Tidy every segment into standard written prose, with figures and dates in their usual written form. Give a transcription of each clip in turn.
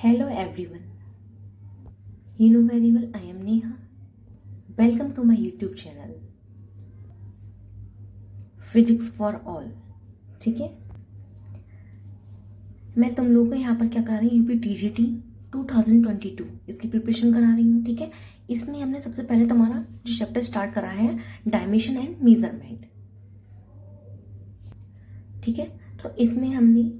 Hello everyone. You know very well I am Neha. Welcome to my YouTube channel Physics for All. ठीक है, मैं तुम लोगों को यहाँ पर क्या करा रही हूँ, यूपी टीजीटी 2022 इसकी प्रिपरेशन करा रही हूँ। ठीक है, इसमें हमने सबसे पहले तुम्हारा जो चैप्टर स्टार्ट करा है डायमेंशन एंड मेजरमेंट। ठीक है, तो इसमें हमने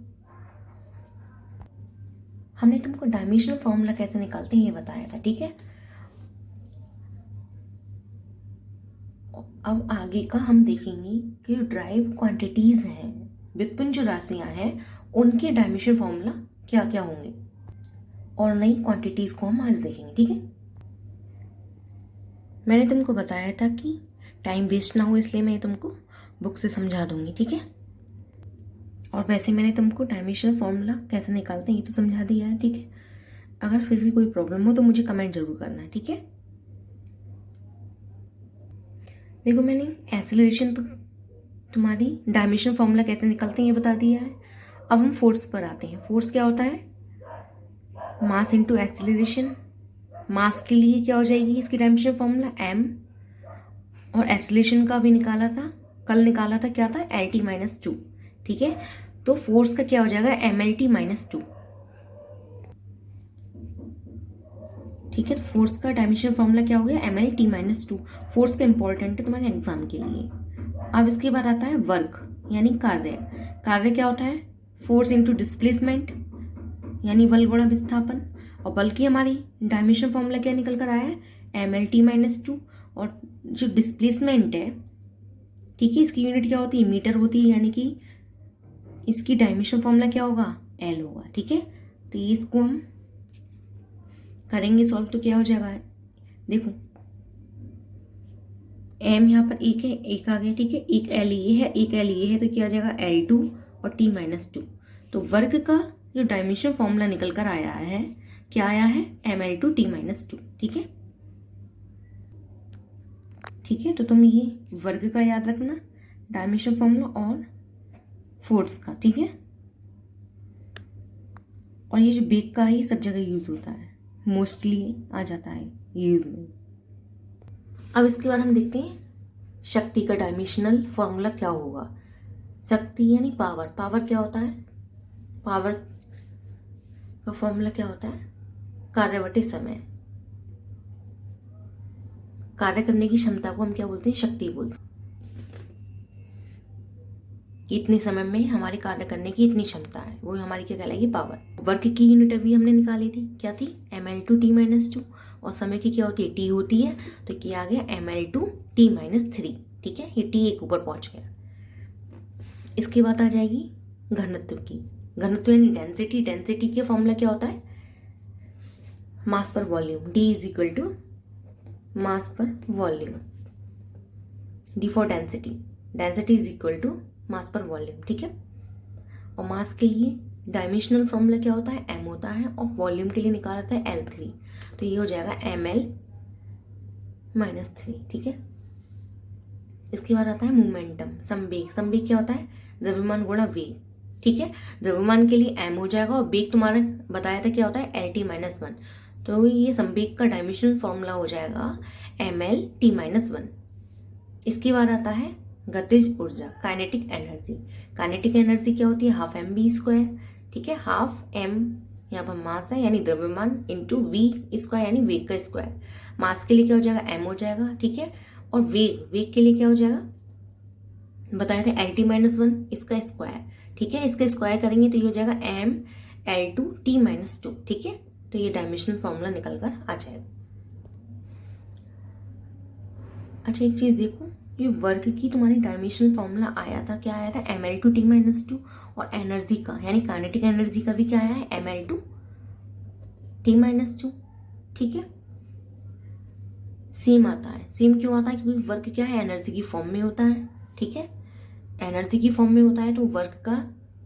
तुमको डायमेंशनल फॉर्मूला कैसे निकालते हैं ये बताया था। ठीक है, अब आगे का हम देखेंगे कि ड्राइव क्वांटिटीज हैं, व्युत्पन्न जो राशियां हैं उनके डायमेंशनल फॉर्मूला क्या क्या होंगे और नई क्वांटिटीज को हम आज देखेंगे। ठीक है, मैंने तुमको बताया था कि टाइम वेस्ट ना हो इसलिए मैं तुमको बुक से समझा दूंगी। ठीक है, और वैसे मैंने तुमको डायमेंशनल फॉर्मूला कैसे निकालते हैं ये तो समझा दिया है। ठीक है, अगर फिर भी कोई प्रॉब्लम हो तो मुझे कमेंट जरूर करना है। ठीक है, देखो मैंने एक्सेलरेशन तो तुम्हारी डायमेंशनल फॉर्मूला कैसे निकालते हैं ये बता दिया है। अब हम फोर्स पर आते हैं। फोर्स क्या होता है, मास इंटू एक्सेलरेशन। मास के लिए क्या हो जाएगी इसकी डायमेंशनल फॉर्मूला m, और एक्सेलरेशन का भी निकाला था, कल निकाला था, क्या था LT-2। ठीक है, तो फोर्स का क्या हो जाएगा MLT-2। ठीक है, तो फोर्स का डायमेंशनल फॉर्मूला क्या हो गया MLT-2। फोर्स का इंपॉर्टेंट है तुम्हारे एग्जाम के लिए। अब इसके बाद आता है वर्क यानी कार्य। कार्य क्या होता है फोर्स इंटू डिस्प्लेसमेंट यानी बल गुणा विस्थापन, और बल की हमारी डायमेंशनल फॉर्मूला क्या निकल कर आया है MLT-2। और जो डिस्प्लेसमेंट है, ठीक है, इसकी यूनिट क्या होती है मीटर होती है, यानी कि इसकी डायमेंशनल फॉर्मूला क्या होगा L होगा। ठीक है, तो ये इसको हम करेंगे सॉल्व तो क्या हो जाएगा, देखो m यहाँ पर एक है, एक आ गया। ठीक है, एक L ये है, एक L ये है, तो क्या आ जाएगा L2 और T-2। तो वर्ग का जो डायमेंशनल फॉर्मूला निकल कर आया है क्या आया है ML2 T-2। ठीक है, ठीक है, तो तुम ये वर्ग का याद रखना डायमेंशनल फॉर्मूला और फोर्स का। ठीक है, और ये जो बेग का है ये सब जगह यूज होता है, मोस्टली आ जाता है यूज में। अब इसके बाद हम देखते हैं शक्ति का डायमेंशनल फॉर्मूला क्या होगा। शक्ति यानी पावर। पावर क्या होता है, पावर का फॉर्मूला क्या होता है कार्य बटे समय। कार्य करने की क्षमता को हम क्या बोलते हैं शक्ति बोलते हैं। इतने समय में हमारे कार्य करने की इतनी क्षमता है, वो हमारी क्या कहलाएगी पावर। वर्क की यूनिट अभी हमने निकाली थी, क्या थी ML2 T-2, और समय की क्या होती है T होती है, तो क्या आ गया ML2 T-3। ठीक है, ये T एक ऊपर पहुंच गया। इसके बाद आ जाएगी घनत्व की। घनत्व यानी डेंसिटी। डेंसिटी का फॉर्मूला क्या होता है मास पर वॉल्यूम। D = मास पर volume, D for density. Density = मास पर वॉल्यूम। ठीक है, और मास के लिए डायमेंशनल फॉर्मूला क्या होता है m होता है, और वॉल्यूम के लिए निकाला था L3, तो ये हो जाएगा ML-3। ठीक है, इसके बाद आता है मोमेंटम, संवेग। संवेग क्या होता है द्रव्यमान गुणा वेग। ठीक है, द्रव्यमान के लिए m हो जाएगा, और वेग तुम्हारा बताया था क्या होता है LT-1, तो ये संवेग का डायमेंशनल फॉर्मूला हो जाएगा MLT-1। इसके बाद आता है गतिज ऊर्जा, काइनेटिक एनर्जी। काइनेटिक एनर्जी क्या होती है हाफ mv²। ठीक है, हाफ m यहाँ पर मास है यानी द्रव्यमान इंटू v² यानी वेग का स्क्वायर। मास के लिए क्या हो जाएगा m हो जाएगा। ठीक है, और वेग के लिए क्या हो जाएगा बताया था LT-1 इसका स्क्वायर। ठीक है, इसका स्क्वायर करेंगे तो ये हो जाएगा ML2 T-2। ठीक है, तो ये डायमेंशनल फॉर्मूला निकल कर आ जाएगा। अच्छा एक चीज देखो, ये वर्क की तुम्हारी डायमेंशनल फॉर्मूला आया था, क्या आया था ML2 T-2, और एनर्जी का यानी काइनेटिक एनर्जी का भी क्या आया है ML2 T-2। ठीक है, सेम आता है। सेम क्यों आता है क्योंकि वर्क क्या है एनर्जी की फॉर्म में होता है। ठीक है, एनर्जी की फॉर्म में होता है, तो वर्क का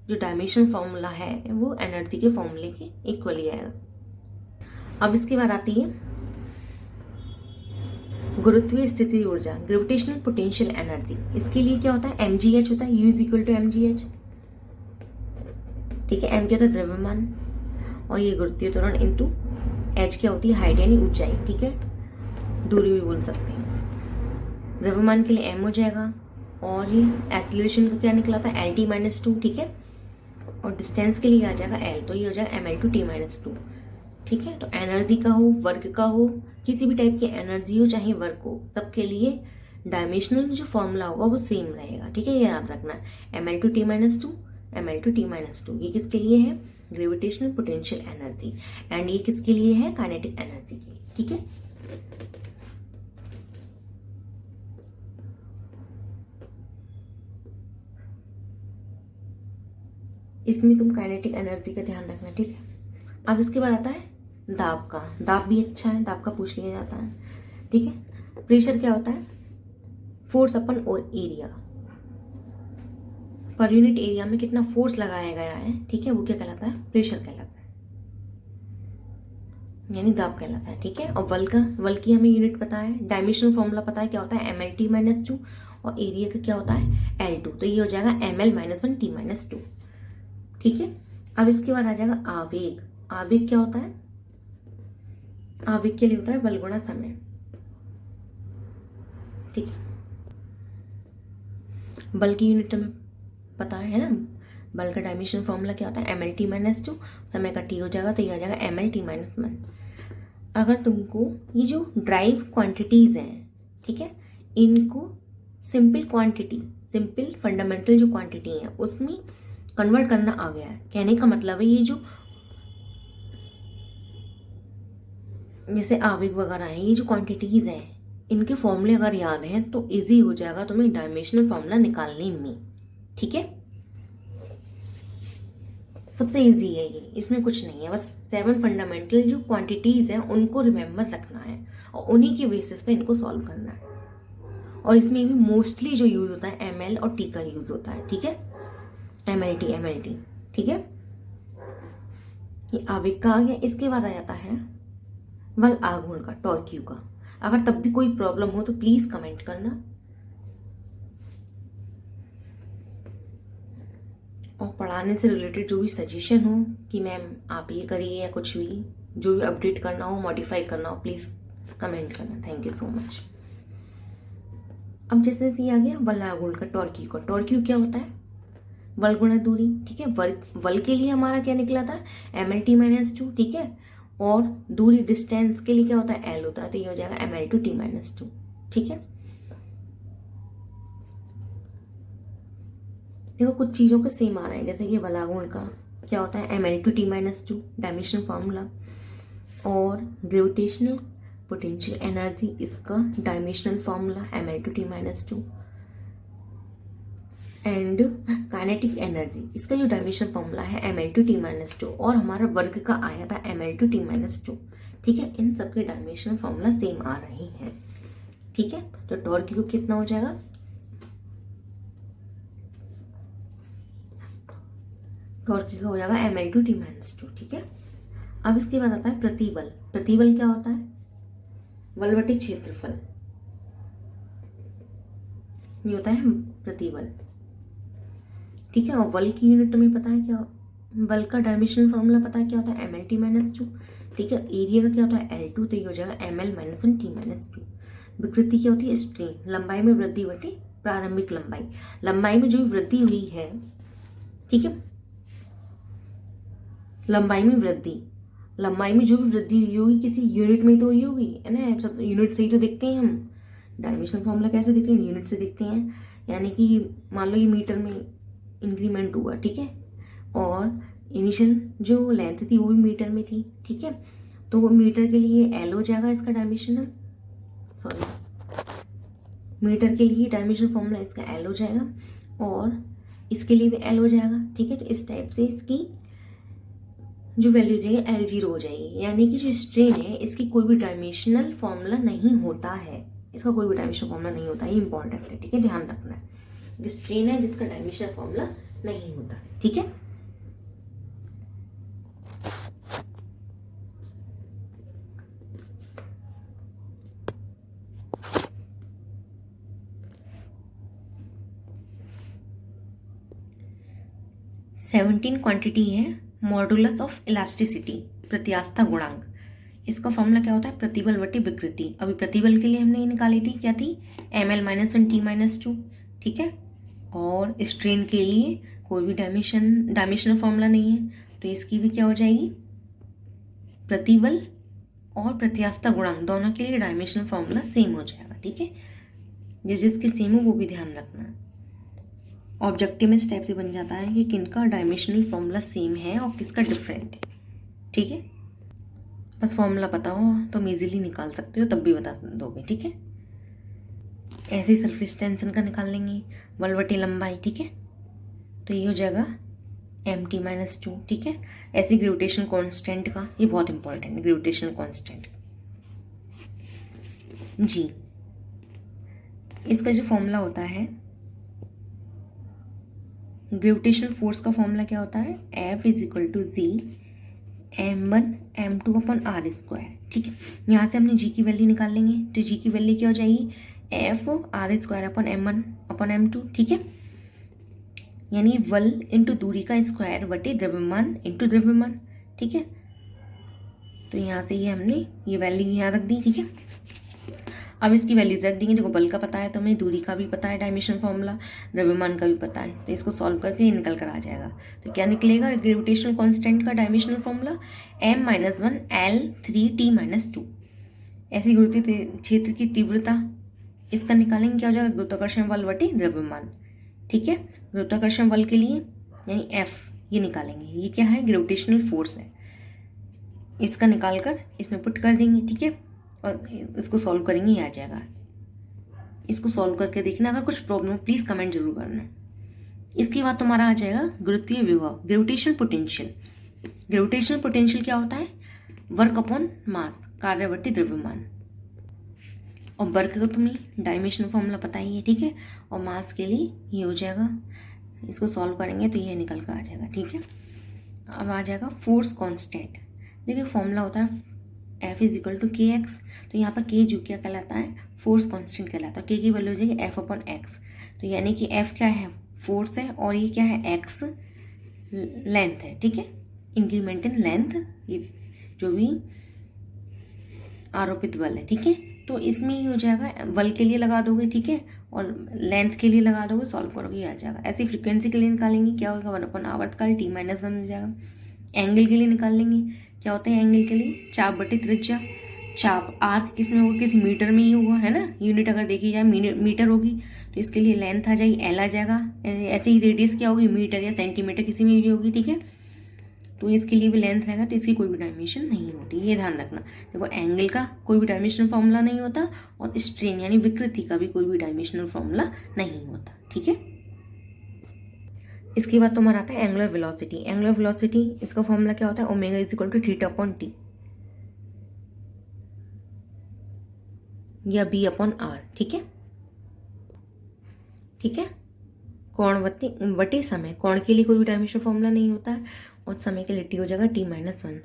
जो डायमेंशनल फॉर्मूला है वो एनर्जी के फॉर्मूले के इक्वली आएगा। अब इसके बाद आती है गुरुत्वीय स्थिति ऊर्जा, ग्रेविटेशनल पोटेंशियल एनर्जी। इसके लिए क्या होता है mgh होता है, U = mgh। ठीक है, m क्या होता है द्रव्यमान, और ये गुरुत्वीय त्वरण इंटू एच क्या होती है, हाइट यानी ऊंचाई, ठीक है, दूरी भी बोल सकते हैं। द्रव्यमान के लिए एम हो जाएगा, और ये एक्सीलरेशन का क्या निकला था, एल टी माइनस टू, ठीक है, और डिस्टेंस के लिए आ जाएगा एल, तो ये हो जाएगा M L two T minus two, ठीक है। तो एनर्जी का हो, वर्क का हो, किसी भी टाइप की एनर्जी हो चाहे वर्क हो, सबके लिए डायमेंशनल जो फॉर्मूला होगा वो सेम रहेगा, ठीक है, ये याद रखना है, M L two T minus two, M L two T minus two. ये किसके लिए है, ग्रेविटेशनल पोटेंशियल एनर्जी, एंड ये किसके लिए है, काइनेटिक एनर्जी के लिए, ठीक है। इसमें तुम काइनेटिक एनर्जी का ध्यान रखना, ठीक है। अब इसके बाद आता है दाब का। दाब भी अच्छा है, दाब का पूछ लिया जाता है, ठीक है। प्रेशर क्या होता है, फोर्स अपन एरिया, पर यूनिट एरिया में कितना फोर्स लगाया गया है, ठीक है, वो क्या कहलाता है, प्रेशर कहलाता है, यानी दाब कहलाता है, ठीक है। और वल की हमें यूनिट पता है, डायमेंशनल फॉर्मूला पता है क्या होता है, M L T minus two, और एरिया का क्या होता है, एल टू, तो ये हो जाएगा M L minus one T minus two, ठीक है। अब इसके बाद आ जाएगा आवेग। आवेग क्या होता है, आवेग के लिए होता है बल गुणा समय, ठीक है। बल की यूनिट हमें पता है ना, बल का डायमेंशन फॉर्मूला क्या होता है, M L T minus two, समय का टी हो जाएगा तो ये आ जाएगा M L T minus one. अगर तुमको ये जो ड्राइव क्वांटिटीज हैं, ठीक है, इनको सिंपल क्वांटिटी, सिंपल फंडामेंटल जो क्वांटिटी है उसमें कन्वर्ट करना आ गया है, कहने का मतलब है ये जो जैसे आवेग वगैरह है, ये जो क्वांटिटीज हैं इनके फॉर्मूले अगर याद हैं तो इजी हो जाएगा तुम्हें डायमेंशनल फॉर्मूला निकालने में, ठीक है। सबसे इजी है ये, इसमें कुछ नहीं है, बस 7 फंडामेंटल जो क्वांटिटीज हैं उनको रिमेम्बर रखना है और उन्हीं के बेसिस पे इनको सॉल्व करना है। और इसमें भी मोस्टली जो यूज होता है एम एल और टी का यूज होता है, ठीक है, एम एल टी, ठीक है। ये आवेग का आ गया। इसके बाद आ जाता है बल आघूर्ण का, टॉर्क्यू का। अगर तब भी कोई प्रॉब्लम हो तो प्लीज कमेंट करना, और पढ़ाने से रिलेटेड जो भी सजेशन हो कि मैम आप ये करिए या कुछ भी, जो भी अपडेट करना हो, मॉडिफाई करना हो, प्लीज कमेंट करना। Thank you so much. अब जैसे ये आ गया बल आघूर्ण का, टॉर्क्यू का। टॉर्क्यू क्या होता है, बल गुणा दूरी, ठीक है। बल के लिए हमारा क्या निकला था, M L T minus two, ठीक है, और दूरी डिस्टेंस के लिए क्या होता है, एल होता है, तो ये हो जाएगा M L two T minus two, ठीक है। देखो कुछ चीजों का सेम आ रहा है, जैसे कि बलागुण का क्या होता है, M L two T minus two, dimensional formula, और ग्रेविटेशनल पोटेंशियल एनर्जी, इसका dimensional formula M L two T minus two, and kinetic energy, इसका जो डायमेंशनल फॉर्मूला है M L two T minus two, और हमारा वर्ग का आया था M L two T minus two, ठीक है। इन सबके डायमेंशनल फॉर्मूला सेम आ रहे हैं, ठीक है। तो टॉर्क को कितना हो जाएगा, टॉर्क का हो जाएगा M L two T minus two, ठीक है। अब इसके बाद आता है प्रतिबल। प्रतिबल क्या होता है, बल बटे क्षेत्रफल, ये होता है प्रतिबल, ठीक है। और बल की यूनिट में पता है क्या, बल का डायमेंशनल फॉर्मूला पता है क्या होता है, M L T minus two, ठीक है। एरिया का क्या होता है, एल टू, तो ये हो जाएगा M L minus one T minus two. विकृति क्या होती है, स्ट्रेन, लंबाई में वृद्धि बटे प्रारंभिक लंबाई, लंबाई में जो वृद्धि हुई है, ठीक है, लंबाई में वृद्धि, लंबाई में जो भी वृद्धि हुई होगी किसी यूनिट में तो हुई होगी, है ना, सब यूनिट से ही तो देखते हैं हम। डायमेंशनल फॉर्मूला कैसे देखते हैं, यूनिट से देखते हैं, यानी कि मान लो ये मीटर में इंक्रीमेंट हुआ, ठीक है, और इनिशियल जो लेंथ थी वो भी मीटर में थी, ठीक है, तो वो मीटर के लिए एल हो जाएगा इसका डायमेंशनल, सॉरी, मीटर के लिए डायमेंशनल फॉर्मूला इसका एल हो जाएगा, और इसके लिए भी एल हो जाएगा, ठीक है। तो इस टाइप से इसकी जो वैल्यू हो जाएगी एल जीरो हो जाएगी, यानी कि जो स्ट्रेन है इसकी कोई भी डायमेंशनल फॉर्मूला नहीं होता है, इसका कोई भी डायमेंशनल फॉर्मूला नहीं होता है, ये इंपॉर्टेंट है, ठीक है, ध्यान रखना है। जो स्ट्रेन है जिसका डायमेंशनल फॉर्मूला नहीं होता है, ठीक है। सेवनटीन क्वांटिटी है मॉडुलस ऑफ इलास्टिसिटी, प्रत्यास्थता गुणांक, इसका फॉर्मूला क्या होता है, प्रतिबल बटे विकृति। अभी प्रतिबल के लिए हमने ये निकाली थी, क्या थी, ml-1 t-2, ठीक है। और स्ट्रेन के लिए कोई भी डायमेंशनल फॉर्मूला नहीं है, तो इसकी भी क्या हो जाएगी, प्रतिबल और प्रत्यास्थता गुणांक दोनों के लिए डायमेंशनल फॉर्मूला सेम हो जाएगा, ठीक है। जिसके सेम हो वो भी ध्यान रखना। ऑब्जेक्टिव में स्टेप से बन जाता है कि किनका डायमेंशनल फॉर्मूला सेम है और किसका डिफरेंट है, ठीक है। बस फॉर्मूला पता हो तो हम इजीली निकाल सकते हो, तब भी बता दोगे, ठीक है। ऐसे ही सरफेस टेंशन का निकाल लेंगे, बल बटे लंबाई, ठीक है। तो ये हो जाएगा mt-2, ठीक है। ऐसे ग्रेविटेशन कांस्टेंट का, ये बहुत इंपॉर्टेंट है, ग्रेविटेशन कांस्टेंट जी, इसका जो फॉर्मूला होता है, ग्रेविटेशनल फोर्स का फॉर्मूला क्या होता है, F = G m1m2/r², ठीक है। यहाँ से हमने जी की वैल्यू निकाल लेंगे, तो जी की वैल्यू क्या हो जाएगी, F r²/m1/m2, ठीक है। यानी बल इंटू दूरी का स्क्वायर बटे द्रव्यमान इंटू द्रव्यमान, ठीक है। तो यहाँ से ये हमने ये वैल्यू यहाँ रख दी, ठीक है। अब इसकी वैल्यूज रख देंगे। देखो बल का पता है, तो हमें दूरी का भी पता है डायमेंशन फॉर्मूला, द्रव्यमान का भी पता है, तो इसको सॉल्व करके ये निकल कर आ जाएगा। तो क्या निकलेगा, ग्रेविटेशनल कांस्टेंट का डायमेंशनल फॉर्मूला m-1l3t-2। ऐसी गुरुत्वीय क्षेत्र की तीव्रता, इसका निकालेंगे, क्या हो जाएगा, गुरुत्वाकर्षण बल बटे द्रव्यमान, ठीक है। गुरुत्वाकर्षण बल के लिए यानी F ये निकालेंगे, ये क्या है, ग्रेविटेशनल फोर्स है। इसका निकाल कर इसमें पुट कर देंगे, ठीक है। और इसको सॉल्व करेंगे, ये आ जाएगा। इसको सॉल्व करके देखना, अगर कुछ प्रॉब्लम हो प्लीज कमेंट जरूर करना। इसके बाद तुम्हारा आ जाएगा गुरुत्वीय विभव, ग्रेविटेशनल पोटेंशियल। ग्रेविटेशनल पोटेंशियल क्या होता है, वर्क अपॉन मास, कार्य बटे द्रव्यमान। और वर्क का तुम्हें डायमेंशनल फॉर्मूला पता ही है, ठीक है। और मास के लिए ये हो जाएगा, इसको सॉल्व करेंगे तो ये निकल कर आ जाएगा, ठीक है। अब आ जाएगा फोर्स कांस्टेंट। देखिए फॉर्मूला होता है F = kx, तो यहाँ पर k जो क्या कहलाता है, फोर्स कांस्टेंट कहलाता है। k की वैल्यू हो जाएगी F/x, तो यानी कि F क्या है, फोर्स है, और ये क्या है, x लेंथ है, ठीक है। इंक्रीमेंट इन लेंथ, ये जो भी आरोपित बल है, ठीक है। तो इसमें ये हो जाएगा, बल के लिए लगा दोगे, ठीक है, और लेंथ के लिए लगा दोगे, सॉल्व करोगे, आ जाएगा। ऐसे फ्रीक्वेंसी के लिए निकालेंगे, क्या होगा, 1/, आवर्तकाल t-1 हो जाएगा। एंगल के लिए निकाल लेंगे, क्या होता है एंगल के लिए, चाप बटे त्रिज्या। चाप आर्क किस में होगा, किस मीटर में ही होगा, है ना। यूनिट अगर देखी जाए मीटर होगी, तो इसके लिए लेंथ आ जाएगी, एल आ जाएगा। ऐसे ही रेडियस क्या होगी, मीटर या सेंटीमीटर किसी में भी होगी, ठीक है। तो इसके लिए भी लेंथ रहेगा, तो इसकी कोई भी डायमेंशन नहीं होती, ये ध्यान रखना। देखो एंगल का कोई भी डायमेंशनल फॉर्मूला नहीं होता, और स्ट्रेन यानी विकृति का भी कोई भी डायमेंशनल फॉर्मूला नहीं होता, ठीक है। इसके बाद तुम्हारा आता है एंगुलर वेलोसिटी। एंगुलर वेलोसिटी, इसका फॉर्मूला क्या होता है, ओमेगा = θ/t या b/r, ठीक है, ठीक है। कोण बटे समय, कोण के लिए कोई भी डायमेंशनल फॉर्मूला नहीं होता है, और समय के लिए t हो जाएगा t-1।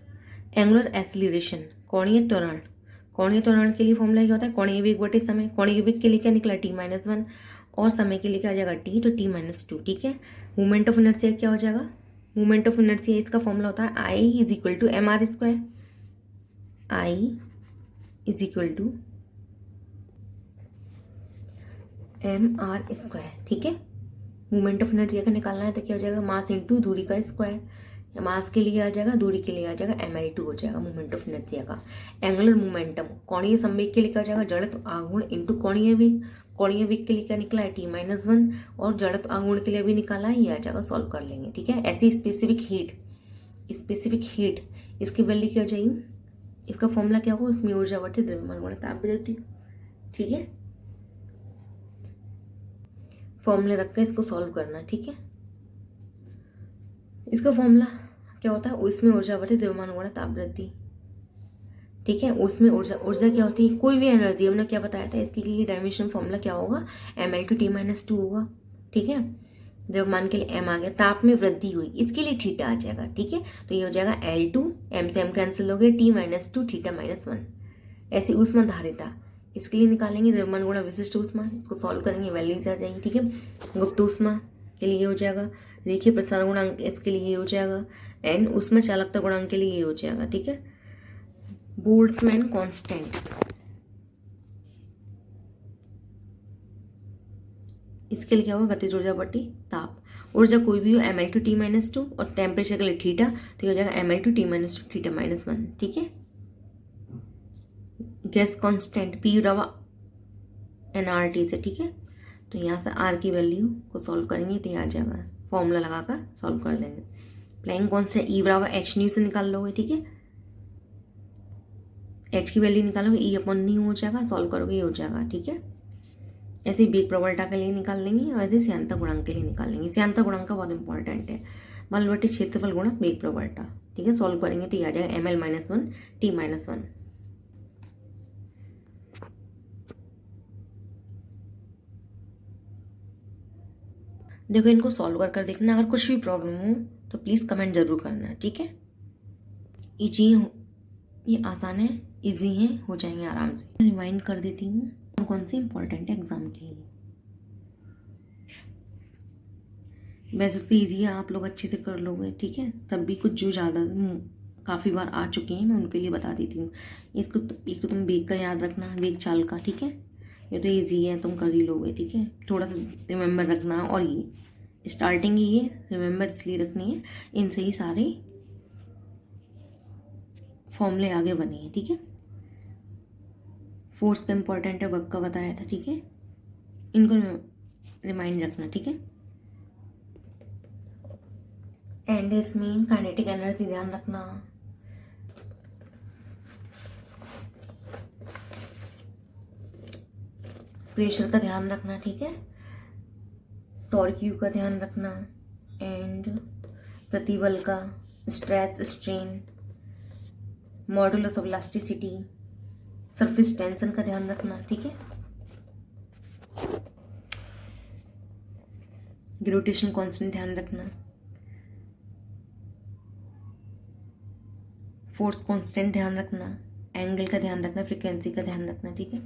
एंगुलर एक्सीलरेशन, कोणीय त्वरण। कोणीय त्वरण के लिए फॉर्मूला क्या होता है, कोणीय वेग बटे समय। कोणीय वेग के लिए क्या निकला, t-1, और समय के लिए क्या आ जाएगा, t, तो t-2, ठीक है। मूवमेंट ऑफ इनर्शिया क्या हो जाएगा, मूवमेंट ऑफ इनर्शिया इसका फॉर्मूला होता है I = mr², I = mr², ठीक है। मूवमेंट ऑफ इनर्शिया का निकालना है, तो क्या हो जाएगा, मास इंटू दूरी का स्क्वायर। मास के लिए आ जाएगा, दूरी के लिए आ जाएगा, ml2 हो जाएगा मूवमेंट ऑफ इनर्शिया का। एंगुलर मोमेंटम, कोणीय संवेग के लिए क्या हो जाएगा, जड़त्व आघूर्ण इंटू कोणीय वेग। कोणीय वेग के लिए क्या निकला है, t-1, और जड़त्व आघूर्ण के लिए भी निकाला है, ये आ जाएगा, सॉल्व कर लेंगे, ठीक है। ऐसे स्पेसिफिक हीट, इसकी वैल्यू क्या हो जाएगी, इसका फॉर्मूला क्या होगा, उसमें ऊर्जा बटे द्रव्यमान गुणा तापीय, ठीक है। फॉर्मूले रख कर इसको सॉल्व करना, ठीक है। इसका फॉर्मूला क्या होता है, उसमें ऊर्जा बटे द्रव्यमान गुणा तापवृद्धि, ठीक है। उसमें ऊर्जा क्या होती है, कोई भी एनर्जी, हमने क्या बताया था, इसके लिए डायमेंशन फॉर्मूला क्या होगा, ml/t-2 होगा, ठीक है। द्रव्यमान के लिए m आ गया, ताप में वृद्धि हुई, इसके लिए थीटा आ जाएगा, ठीक है। तो ये हो जाएगा L2, m से m कैंसिल हो गया, t-2 θ-1। ऐसी ऊष्मा धारिता, इसके लिए निकालेंगे द्रव्यमान गुणा विशिष्ट ऊष्मा, इसको सॉल्व करेंगे, वैल्यूज आ जाएंगी, ठीक है। गुप्त ऊष्मा के लिए हो जाएगा, रेखीय प्रसार गुणांक, इसके लिए हो जाएगा एंड उसमें चालकता गुणांक के लिए ये हो जाएगा, ठीक है। बोल्ट्जमैन कांस्टेंट, इसके लिए क्या होगा, गतिज ऊर्जा बटी ताप। ऊर्जा कोई भी हो mL/T-2 और टेम्परेचर के लिए थीटा, तो हो जाएगा mL/T-2 θ-1, ठीक है। गैस कांस्टेंट P रवा nRT से, ठीक है। तो यहाँ से R की वैल्यू को सॉल्व करेंगे तो यहाँ आ जाएगा, फॉर्मूला लगाकर सॉल्व कर लेंगे। प्लैंक कांस्टेंट E बराबर h न्यू से निकाल लोगे, ठीक है। h की वैल्यू निकालोगे E/न्यू हो जाएगा, सॉल्व करोगे ये हो जाएगा, ठीक है। ऐसे ही वेग प्रबलता के लिए निकाल लेंगे और ऐसे श्यानता गुणांक के लिए निकाल लेंगे। श्यानता गुणांक का बहुत इंपॉर्टेंट है, बल बटे क्षेत्रफल गुणा वेग प्रबलता, ठीक है। सॉल्व करेंगे तो ये आ जाएगा mL-1 T-1। देखो इनको सॉल्व कर देखना, अगर कुछ भी प्रॉब्लम हो तो प्लीज़ कमेंट जरूर करना, ठीक है। ये आसान है, इजी है, हो जाएंगे आराम से। रिवाइंड कर देती हूँ कौन सी इंपॉर्टेंट है एग्जाम के लिए। वैसे तो ईजी है, आप लोग अच्छे से कर लोगे, ठीक है। तब भी कुछ जो ज़्यादा काफ़ी बार आ चुके हैं मैं उनके लिए बता देती हूँ। इसको एक तो तुम वेग का याद रखना, वेग चाल का, ठीक है। ये तो ईजी है, तुम कर ही लोगे, ठीक है। थोड़ा सा रिमेंबर रखना, और ये स्टार्टिंग ही ये रिमेंबर इसलिए रखनी है, इनसे ही सारे फॉर्मूले आगे बने हैं, ठीक है। फोर्स का इंपॉर्टेंट है, वर्क का बताया था, ठीक है। इनको रिमाइंड रखना, ठीक है। एंड इसमें काइनेटिक एनर्जी ध्यान रखना, प्रेशर का ध्यान रखना, ठीक है। टॉर्क यू का ध्यान रखना, एंड प्रतिबल का, stress strain, modulus of elasticity, surface tension का ध्यान रखना, ठीक है। ग्रेविटेशन कांस्टेंट ध्यान रखना, फोर्स कांस्टेंट ध्यान रखना, एंगल का ध्यान रखना, फ्रीक्वेंसी का ध्यान रखना, ठीक है।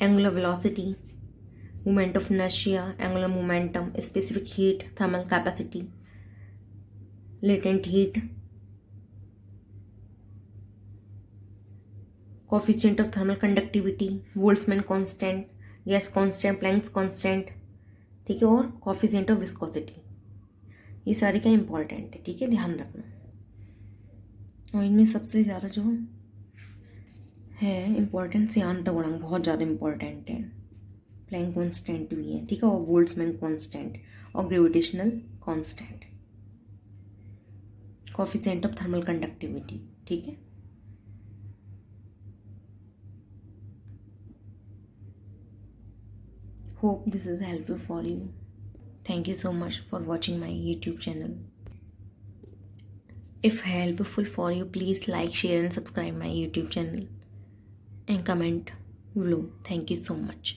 Angular velocity, moment of inertia, angular momentum, specific heat, thermal capacity, latent heat, coefficient of thermal conductivity, Boltzmann constant, gas constant, Planck's constant, ठीक है। और कोफिशिएंट ऑफ विस्कोसिटी, ये सारे क्या इंपॉर्टेंट है, ठीक है, ध्यान रखना। और इनमें सबसे ज़्यादा जो है इम्पोर्टेंट श्यानता गुणांक बहुत ज़्यादा इम्पोर्टेंट है। प्लैंक कांस्टेंट भी है, ठीक है, और बोल्ट्जमैन कांस्टेंट और gravitational constant, coefficient of thermal conductivity, ठीक है। Hope this is helpful for you. Thank you so much for watching my YouTube channel. If helpful for you, please like, share and subscribe my YouTube channel and comment below. Thank you so much.